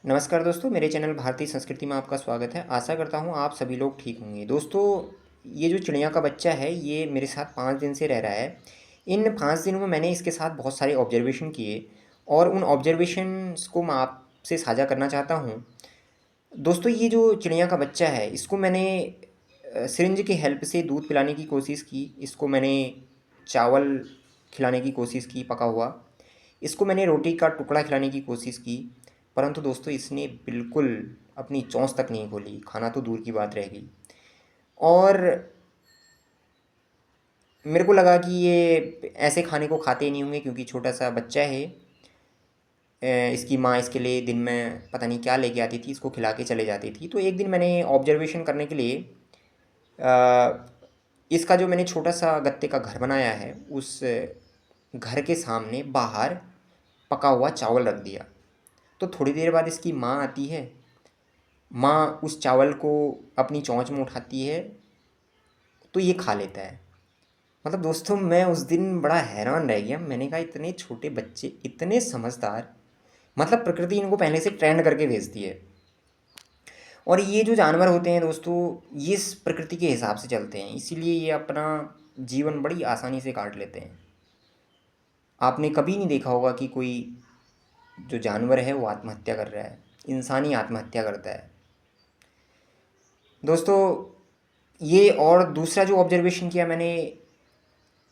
नमस्कार दोस्तों, मेरे चैनल भारतीय संस्कृति में आपका स्वागत है। आशा करता हूँ आप सभी लोग ठीक होंगे। दोस्तों, ये जो चिड़िया का बच्चा है, ये मेरे साथ 5 दिन से रह रहा है। इन 5 दिनों में मैंने इसके साथ बहुत सारे ऑब्जर्वेशन किए और उन ऑब्जर्वेशंस को मैं आपसे साझा करना चाहता हूँ। दोस्तों, ये जो चिड़िया का बच्चा है, इसको मैंने सिरिंज की हेल्प से दूध पिलाने की कोशिश की। इसको मैंने चावल खिलाने की कोशिश की पका हुआ। इसको मैंने रोटी का टुकड़ा खिलाने की कोशिश की, परंतु दोस्तों इसने बिल्कुल अपनी चोंच तक नहीं खोली, खाना तो दूर की बात रह गई। और मेरे को लगा कि ये ऐसे खाने को खाते ही नहीं होंगे क्योंकि छोटा सा बच्चा है। इसकी माँ इसके लिए दिन में पता नहीं क्या लेके आती थी, इसको खिला के चले जाती थी। तो एक दिन मैंने ऑब्जर्वेशन करने के लिए अ, इसका जो मैंने छोटा सा गत्ते का घर बनाया है, उस घर के सामने बाहर पका हुआ चावल रख दिया। तो थोड़ी देर बाद इसकी माँ आती है। माँ उस चावल को अपनी चोंच में उठाती है, तो ये खा लेता है। मतलब दोस्तों, मैं उस दिन बड़ा हैरान रह गया। मैंने कहा इतने छोटे बच्चे इतने समझदार, मतलब प्रकृति इनको पहले से ट्रेंड करके भेजती है। और ये जो जानवर होते हैं दोस्तों, ये इस प्रकृति के हिसाब से चलते हैं, इसीलिए ये अपना जीवन बड़ी आसानी से काट लेते हैं। आपने कभी नहीं देखा होगा कि कोई जो जानवर है वो आत्महत्या कर रहा है, इंसान ही आत्महत्या करता है। दोस्तों, ये और दूसरा जो ऑब्जर्वेशन किया मैंने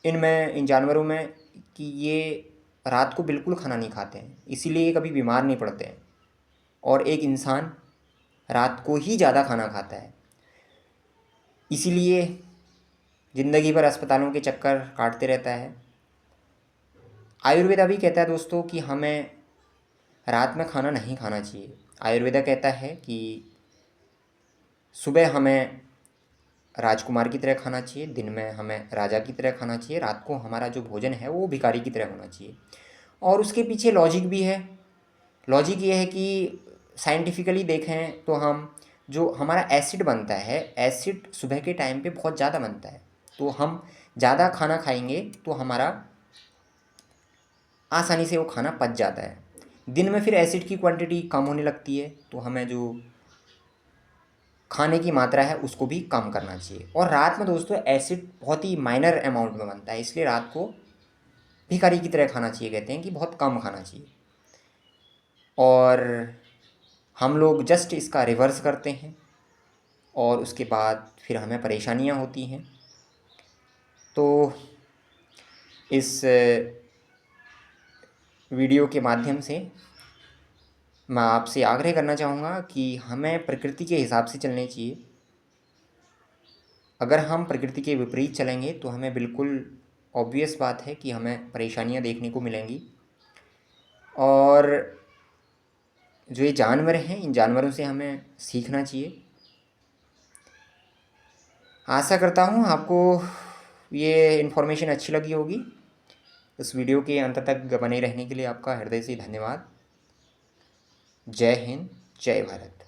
इन जानवरों में, कि ये रात को बिल्कुल खाना नहीं खाते हैं, इसीलिए ये कभी बीमार नहीं पड़ते हैं। और एक इंसान रात को ही ज़्यादा खाना खाता है, इसीलिए ज़िंदगी भर अस्पतालों के चक्कर काटते रहता है। आयुर्वेदा भी कहता है दोस्तों कि हमें रात में खाना नहीं खाना चाहिए। आयुर्वेदा कहता है कि सुबह हमें राजकुमार की तरह खाना चाहिए, दिन में हमें राजा की तरह खाना चाहिए, रात को हमारा जो भोजन है वो भिखारी की तरह होना चाहिए। और उसके पीछे लॉजिक भी है। लॉजिक ये है कि साइंटिफिकली देखें तो हम जो हमारा एसिड बनता है, एसिड सुबह के टाइम पे बहुत ज़्यादा बनता है। तो हम ज़्यादा खाना खाएंगे तो हमारा आसानी से वो खाना पच जाता है। दिन में फिर एसिड की क्वांटिटी कम होने लगती है, तो हमें जो खाने की मात्रा है उसको भी कम करना चाहिए। और रात में दोस्तों एसिड बहुत ही माइनर अमाउंट में बनता है, इसलिए रात को भिखारी की तरह खाना चाहिए। कहते हैं कि बहुत कम खाना चाहिए। और हम लोग जस्ट इसका रिवर्स करते हैं और उसके बाद फिर हमें परेशानियां होती हैं। तो इस वीडियो के माध्यम से मैं आपसे आग्रह करना चाहूँगा कि हमें प्रकृति के हिसाब से चलने चाहिए। अगर हम प्रकृति के विपरीत चलेंगे तो हमें बिल्कुल ऑब्वियस बात है कि हमें परेशानियां देखने को मिलेंगी। और जो ये जानवर हैं, इन जानवरों से हमें सीखना चाहिए। आशा करता हूँ आपको ये इन्फॉर्मेशन अच्छी लगी होगी। इस वीडियो के अंत तक बने रहने के लिए आपका हृदय से धन्यवाद। जय हिंद, जय भारत।